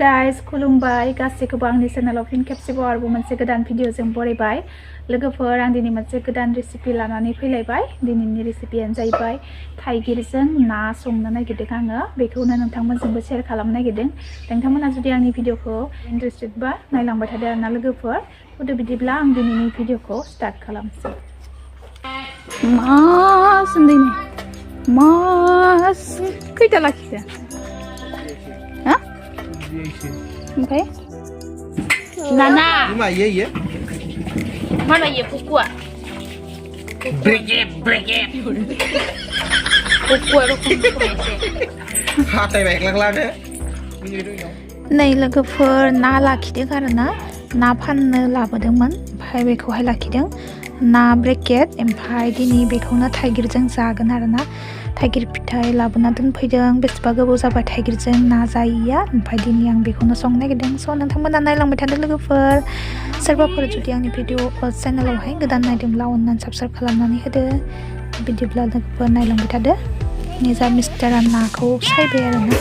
guys, खुलुमबाय गासैखौबो आंनि चेनेलाव फिन खेबसेबाव आरोबाव मोनसे गोदान भिडिअजों बरायबाय लोगोफोर आं दिनै मोनसे गोदान रेसिपि लानानै फैलायबाय दिनैनि रेसिपियानो जाहैबाय थाइगिरजों ना संनो नागिरदों आङो बेखौनो नोंथांमोनजोंबो शेयार खालामनो नागिरदों नोंथांमोना जुदि आंनि भिडिअखौ इन्टारेस्टेड बा नायलांबाय थादो आरोना लोगोफोर फुदो बिदिब्ला आं दिनैनि भिडिअखौ स्टार्ट खालामसै मा सोंदों मा खैथा लाखिदों Okay. Nana. Gimana ya? Mana ya pukua? Break it. Pukua lo pukua. Hatai baik lang ya. Nei लोगोफोर ना लाखिदों आरो ना फाननो लाबोदोंमोन ओमफ्राय बेखौहाय लाखिदों ना ब्रेकेट ओमफ्राय दिनै बेखौनो थाइगिरजों जागोन आरो ना थाइगिर फिथाइ लाबोना दोनफैदों बेसेबा गोबाव जाबाय थाइगिरजों ना जायैया ओमफ्राय दिनै आं बेखौनो संनो नागिरदों स' नोंथांमोना नायलांबाय थादों लोगोफोर सोरबाफोर जुदि आंनि भिडिअ चेनेलावहाय गोदान नायदोंब्ला अननानै साबस्क्राइब खालामनानै होदो बिदिब्ला लोगोफोर नायलांबाय थादो निजा मिस्टारा नाखौ सायबाय आरो ना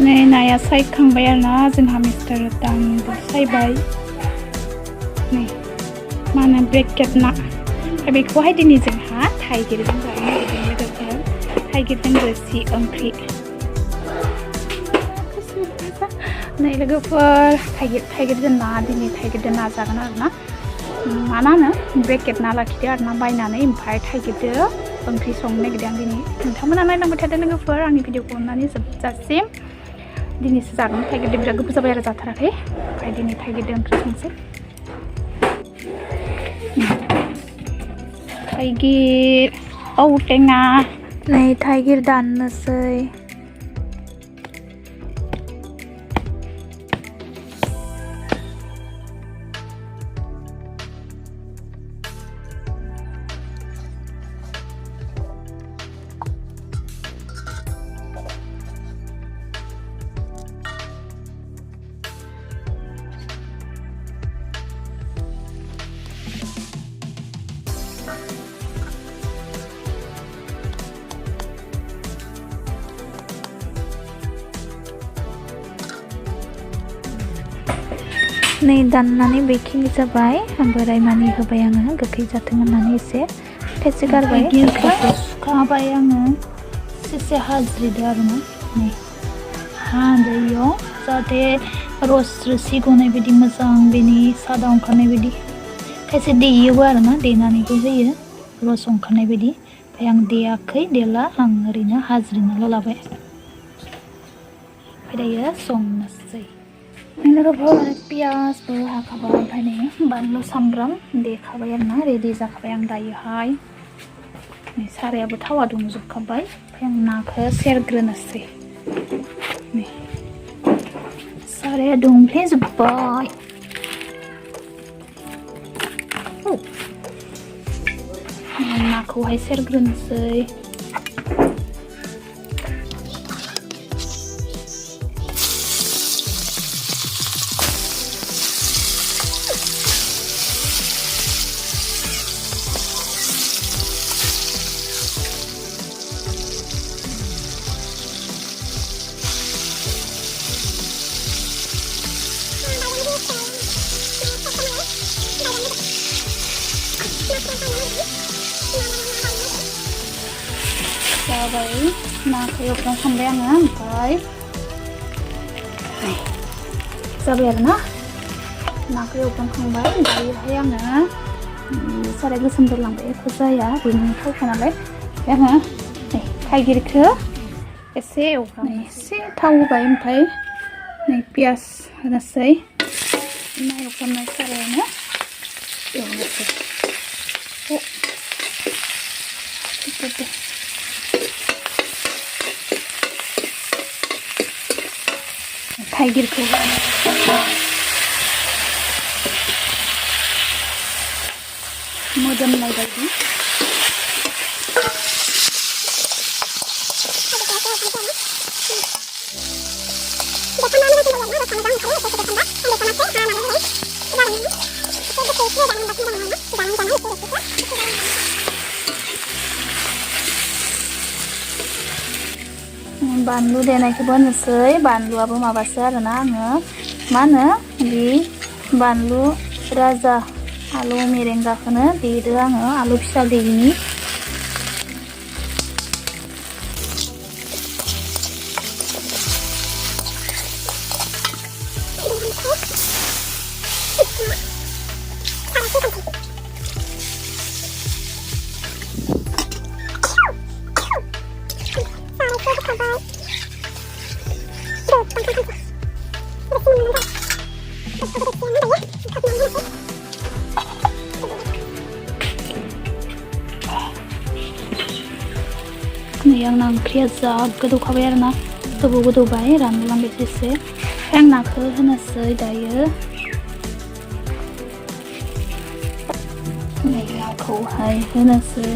नै नाया सायखांबाय आरो ना जोंहा मिस्टार दांबो सायबाय नै मा होनो ब्रेकेट ना ओमफ्राय बेखौहाय दिनै जोंहा थाइगिरजों जानो नागिरदों लोगोफोर थाइगिरजों रोसि ओंख्रि नै लोगोफोर थाइगिरजों ना दिनै थाइगिरजों ना जागोन आरो ना मा होनो ब्रेकेट ना लाखिदो आरो ना बायनानै ओमफ्राय थाइगिरजों ओंख्रि संनो नागिरदों आं दिनै नोंथांमोना नायलांबाय थादों लोगोफोर आंनि भिडिअखौ अननानै जोबजासिम दिनैसो जागोन थाइगिरजों बिराद गोबाव जाबाय आरो जाथाराखै ओमफ्राय दिनै थाइगिरजों ओंख्रि संसै थाइगिर औ टेङा नै थाइगिर दाननोसै नै दाननानै बेखिनि जाबाय बोराय मानि होबाय आङो गोखै जाथों होननानै एसे खायसे गारबाय सुखाबाय आङो एसे हाज्रिदो आरो ना नै हादैयाव जाहाथे रस रोसि गनाय बायदि मोजां बेनि सादा ओंखारनाय बायदि खायसे देयोबो आरो ना देनानैबो होयो रस ओंखारनाय बायदि ओमफ्राय आं देयाखै देला आं ओरैनो हाज्रिनाल' लाबाय ओमफ्राय दायो संनोसै लोगोफोर पियासबो हाखाबाय ओमफ्राय नै बानलु सामब्राम देखाबाय आरो ना रेडि जाखाबाय आं दायोहाय नै सारायाबो थावा दुंजोबखाबाय ओमफ्राय आं नाखौ सेरग्रोनोसै नै साराया दुंफ्लेजोब्बाय नाखौहाय सेरग्रोनोसै जाबाय नाखौ एवफ्रामखांबाय आङो ओमफ्राय जाबाय आरो ना नाखौ एवफ्रामखांबाय दायोहाय आङो साराय गोसोम दोनलांबाय एख' जाया बेनि थावखा नालाय आङो नै थाइगिरखौ एसे एवफ्रामनो एसे थाव होबाय ओमफ्राय नै पियास होनोसै ना एवफ्रामनाय सारायावनो एवनोसै थाइगिरखौ मोदोमनाय बायदि बानलु देनायखौबो होनोसै बानलुआबो माबासो आरोना आङो मा होनो बे बानलु राजा आलु मेरेंगाखौनो देदो आङो आलु फिसा देयिनि नै आंना ओंख्रिया जा गोदौखाबाय आरोना गोदौबाय रानलांबाय एसे आं नाखौ होनोसै दायो नै नाखौहाय होनोसै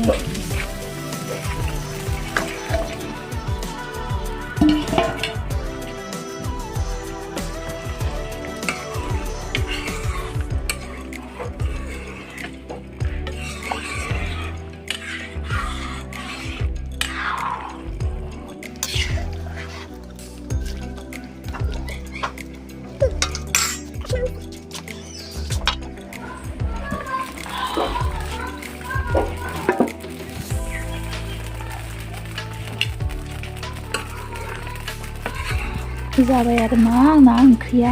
जाबाय आरोना आंना ओंख्रिया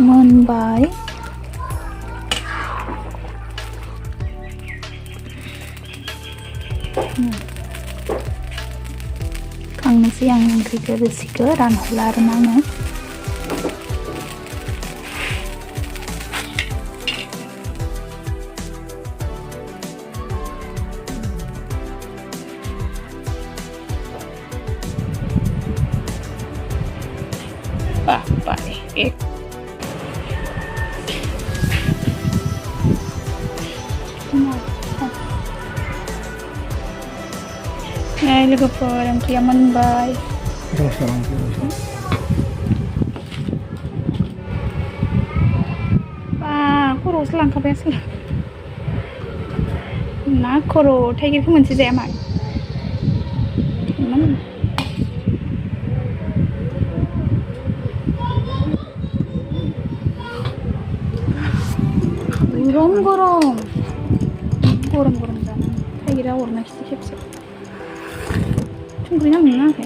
मोनबाय खांनोसै आं ओंख्रिखौ रोसिखौ रानहोला आरोना आङो एक लोगोफोर ओंख्रिया मोनबाय खर'आवसो लांखाबाय ना खर' थाइगिरखौ मोनसे जाया मा गरम जाना थाइगिरा अरनाखिसै खेबसे संख्रि नांनो नाङाखै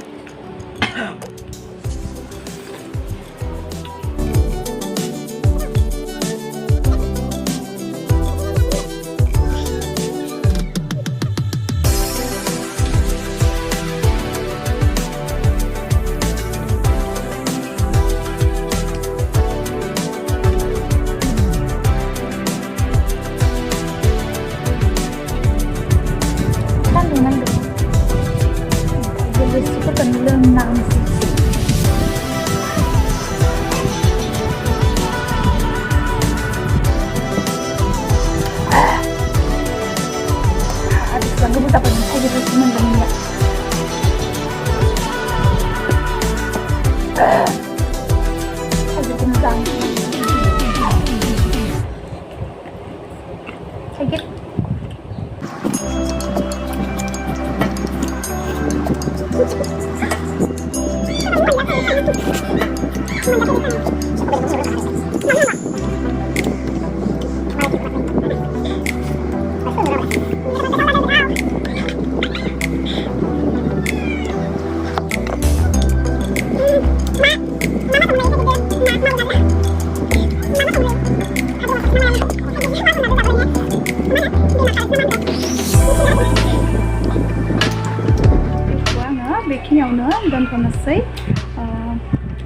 बेखिनियावनो दोनथ'नोसै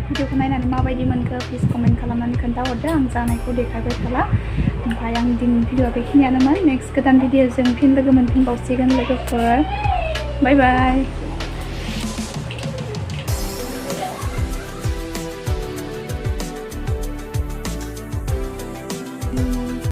भिडिअखौ नायनानै माबायदि मोनखो प्लिज कमेन्ट खालामनानै खोन्थाहरदो आं जानायखौ देखायबाय थाला ओमफ्राय आं दिनैनि भिडिअआ बेखिनियानोमोन नेक्स्ट गोदान भिडिअजों फिन लोगो मोनफिनबावसिगोन लोगोफोर बाय बाय